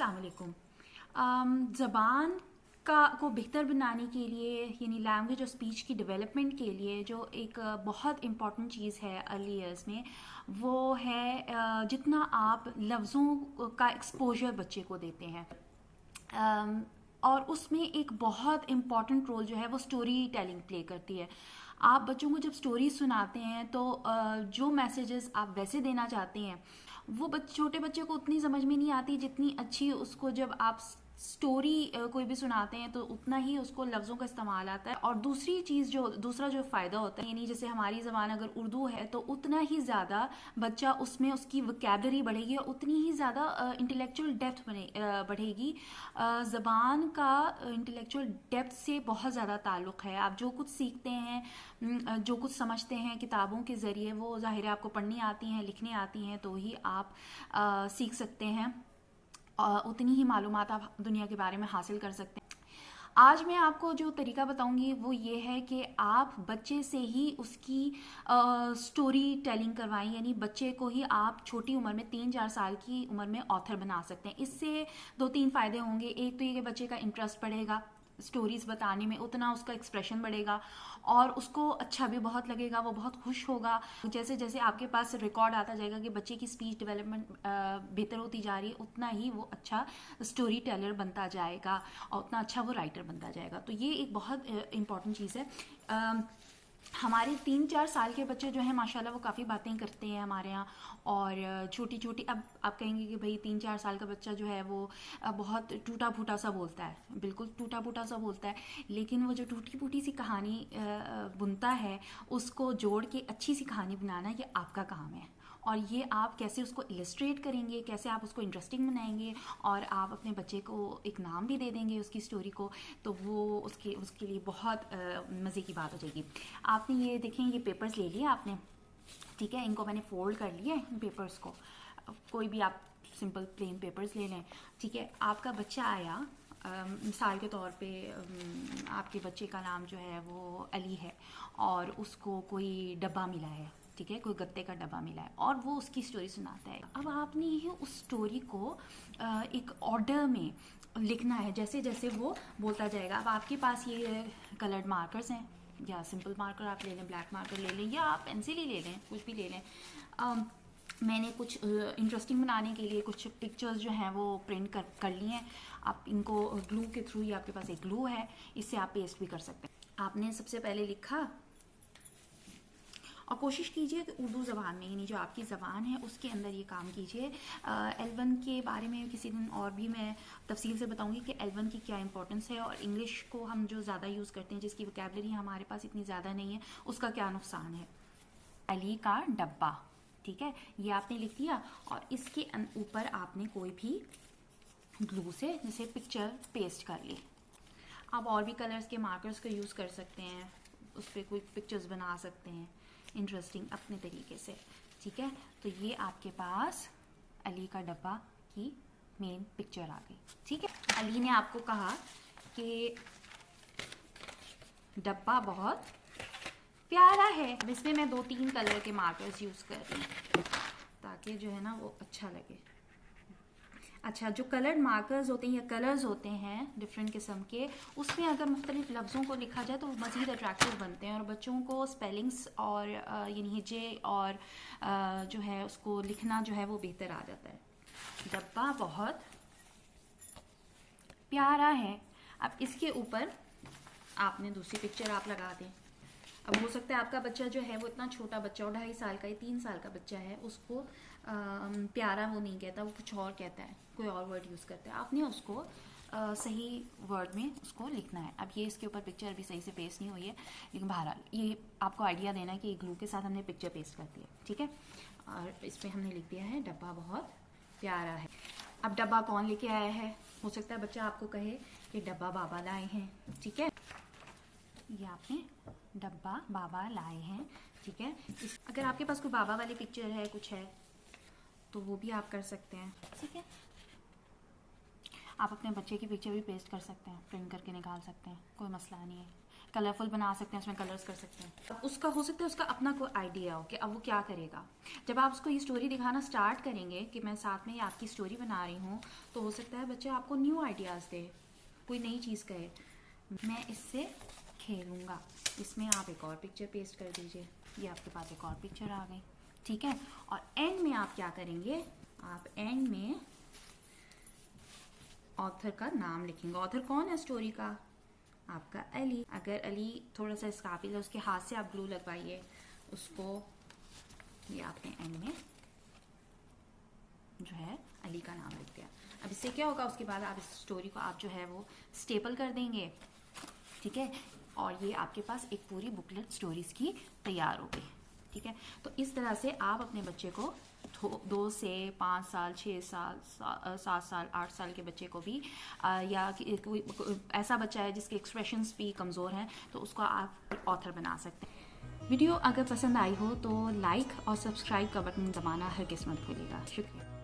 अस्सलाम वालेकुम। ज़बान को बेहतर बनाने के लिए यानी लैंग्वेज और स्पीच की डेवलपमेंट के लिए जो एक बहुत इम्पॉर्टेंट चीज़ है अर्ली ईयर्स में, वो है जितना आप लफ्ज़ों का एक्सपोजर बच्चे को देते हैं। और उसमें एक बहुत इम्पॉर्टेंट रोल जो है वो स्टोरी टेलिंग प्ले करती है। आप बच्चों को जब स्टोरी सुनाते हैं तो जो मैसेजेस आप वैसे देना चाहते हैं वो छोटे बच्चे को उतनी समझ में नहीं आती जितनी अच्छी उसको जब आप स्टोरी कोई भी सुनाते हैं तो उतना ही उसको लफ्ज़ों का इस्तेमाल आता है। और दूसरा जो फ़ायदा होता है, यानी जैसे हमारी ज़बान अगर उर्दू है तो उतना ही ज़्यादा बच्चा उसमें उसकी वोकैबलरी बढ़ेगी और उतनी ही ज़्यादा इंटेलेक्चुअल डेप्थ बढ़ेगी। ज़बान का इंटेलेक्चुअल डेप्थ से बहुत ज़्यादा ताल्लुक़ है। आप जो कुछ सीखते हैं, जो कुछ समझते हैं किताबों के ज़रिए, वो ज़ाहिर है आपको पढ़नी आती हैं, लिखनी आती हैं, तो ही आप सीख सकते हैं। उतनी ही मालूमात आप दुनिया के बारे में हासिल कर सकते हैं। आज मैं आपको जो तरीका बताऊंगी वो ये है कि आप बच्चे से ही उसकी स्टोरी टेलिंग करवाएं, यानी बच्चे को ही आप छोटी उम्र में 3-4 साल की उम्र में ऑथर बना सकते हैं। इससे 2-3 फ़ायदे होंगे। एक तो ये कि बच्चे का इंटरेस्ट बढ़ेगा स्टोरीज बताने में, उतना उसका एक्सप्रेशन बढ़ेगा और उसको अच्छा भी बहुत लगेगा, वो बहुत खुश होगा। जैसे जैसे आपके पास रिकॉर्ड आता जाएगा कि बच्चे की स्पीच डेवलपमेंट बेहतर होती जा रही है, उतना ही वो अच्छा स्टोरी टेलर बनता जाएगा और उतना अच्छा वो राइटर बनता जाएगा। तो ये एक बहुत इंपॉर्टेंट चीज़ है। हमारे 3-4 साल के बच्चे जो हैं माशाल्लाह वो काफ़ी बातें करते हैं हमारे यहाँ। और छोटी छोटी, अब आप कहेंगे कि भाई 3-4 साल का बच्चा जो है वो बहुत टूटा फूटा सा बोलता है, बिल्कुल टूटा फूटा सा बोलता है, लेकिन वो जो टूटी फूटी सी कहानी बुनता है उसको जोड़ के अच्छी सी कहानी बनाना ये आपका काम है। और ये आप कैसे उसको इलस्ट्रेट करेंगे, कैसे आप उसको इंटरेस्टिंग बनाएंगे और आप अपने बच्चे को एक नाम भी दे देंगे उसकी स्टोरी को, तो वो उसके लिए बहुत मज़े की बात हो जाएगी। आपने ये देखें, ये पेपर्स ले लिए आपने, ठीक है, इनको मैंने फोल्ड कर लिया इन पेपर्स को। कोई भी आप सिंपल प्लेन पेपर्स ले लें, ठीक है। आपका बच्चा आया, मिसाल के तौर पे आपके बच्चे का नाम जो है वो अली है और उसको कोई डब्बा मिला है, ठीक है, कोई गत्ते का डब्बा मिला है और वो उसकी स्टोरी सुनाता है। अब आपने ये उस स्टोरी को एक ऑर्डर में लिखना है जैसे जैसे वो बोलता जाएगा। अब आपके पास ये कलर्ड मार्कर्स हैं, या सिंपल मार्कर आप ले लें, ब्लैक मार्कर ले लें, या आप पेंसिल ही ले लें, कुछ भी ले लें। मैंने कुछ इंटरेस्टिंग बनाने के लिए कुछ पिक्चर्स जो हैं वो प्रिंट कर लिए हैं। आप इनको ग्लू के थ्रू, या आपके पास एक ग्लू है, इससे आप पेस्ट भी कर सकते हैं। आपने सबसे पहले लिखा और कोशिश कीजिए कि उर्दू ज़बान में, यानी जो आपकी ज़बान है उसके अंदर ये काम कीजिए। L1 के बारे में किसी दिन और भी मैं तफसील से बताऊंगी कि L1 की क्या इंपॉर्टेंस है और इंग्लिश को हम जो ज़्यादा यूज़ करते हैं, जिसकी वोकैबलरी हमारे पास इतनी ज़्यादा नहीं है, उसका क्या नुकसान है। अली का डब्बा, ठीक है, ये आपने लिख दिया और इसके ऊपर आपने कोई भी ग्लू से जैसे पिक्चर पेस्ट कर ली। आप और भी कलर्स के मार्कर्स का यूज़ कर सकते हैं, उस पर कोई पिक्चर्स बना सकते हैं इंटरेस्टिंग अपने तरीके से, ठीक है। तो ये आपके पास अली का डब्बा की मेन पिक्चर आ गई, ठीक है। अली ने आपको कहा कि डब्बा बहुत प्यारा है। अब इसमें मैं 2-3 कलर के मार्कर्स यूज़ कर रही हूँ ताकि जो है ना वो अच्छा लगे। अच्छा, जो कलर्ड मार्कर्स होते हैं या कलर्स होते हैं डिफरेंट किस्म के, उसमें अगर मुख्तलिफ लफ्ज़ों को लिखा जाए तो वो मज़ीद अट्रैक्टिव बनते हैं और बच्चों को स्पेलिंग्स और यानी हिजे और जो है उसको लिखना जो है वो बेहतर आ जाता है। डब्बा बहुत प्यारा है। अब इसके ऊपर आपने दूसरी पिक्चर आप लगा दें। अब हो सकता है आपका बच्चा जो है वो इतना छोटा बच्चा हो, 2.5 साल का या 3 साल का बच्चा है, उसको प्यारा वो नहीं कहता, वो कुछ और कहता है, कोई और वर्ड यूज़ करता है। आपने उसको सही वर्ड में उसको लिखना है। अब ये इसके ऊपर पिक्चर भी सही से पेस्ट नहीं हुई है, लेकिन बहरहाल ये आपको आइडिया देना है कि ग्लू के साथ हमने पिक्चर पेस्ट कर दी है, ठीक है। और इस पर हमने लिख दिया है डब्बा बहुत प्यारा है। अब डब्बा कौन लेके आया है, हो सकता है बच्चा आपको कहे कि डब्बा बाबा लाए हैं, ठीक है। ये आपने डब्बा बाबा लाए हैं, ठीक है। अगर आपके पास कोई बाबा वाली पिक्चर है, कुछ है, तो वो भी आप कर सकते हैं, ठीक है। आप अपने बच्चे की पिक्चर भी पेस्ट कर सकते हैं, प्रिंट करके निकाल सकते हैं, कोई मसला नहीं है। कलरफुल बना सकते हैं, उसमें कलर्स कर सकते हैं। अब उसका हो सकता है उसका अपना कोई आइडिया हो कि अब वो क्या करेगा। जब आप उसको ये स्टोरी दिखाना स्टार्ट करेंगे कि मैं साथ में ही आपकी स्टोरी बना रही हूँ, तो हो सकता है बच्चे आपको न्यू आइडियाज़ दे, कोई नई चीज़ कहे। मैं इससे खेलूँगा, इसमें आप एक और पिक्चर पेस्ट कर दीजिए, ये आपके पास एक और पिक्चर आ गई, ठीक है। और एंड में आप क्या करेंगे, आप एंड में ऑथर का नाम लिखेंगे। ऑथर कौन है स्टोरी का, आपका अली। अगर अली थोड़ा सा इसका काबिल है, उसके हाथ से आप ग्लू लगवाइए उसको, ये आपने एंड में जो है अली का नाम लिख दिया। अब इससे क्या होगा, उसके बाद आप इस स्टोरी को आप जो है वो स्टेपल कर देंगे, ठीक है। और ये आपके पास एक पूरी बुकलेट स्टोरीज की तैयार हो गई, ठीक है। तो इस तरह से आप अपने बच्चे को 2 से 5 साल, 6 साल, 7 साल, 8 साल के बच्चे को भी या कोई ऐसा बच्चा है जिसके एक्सप्रेशंस भी कमज़ोर हैं, तो उसको आप ऑथर बना सकते हैं। वीडियो अगर पसंद आई हो तो लाइक और सब्सक्राइब का बटन दबाना हरगिज़ मत भूलिएगा। शुक्रिया।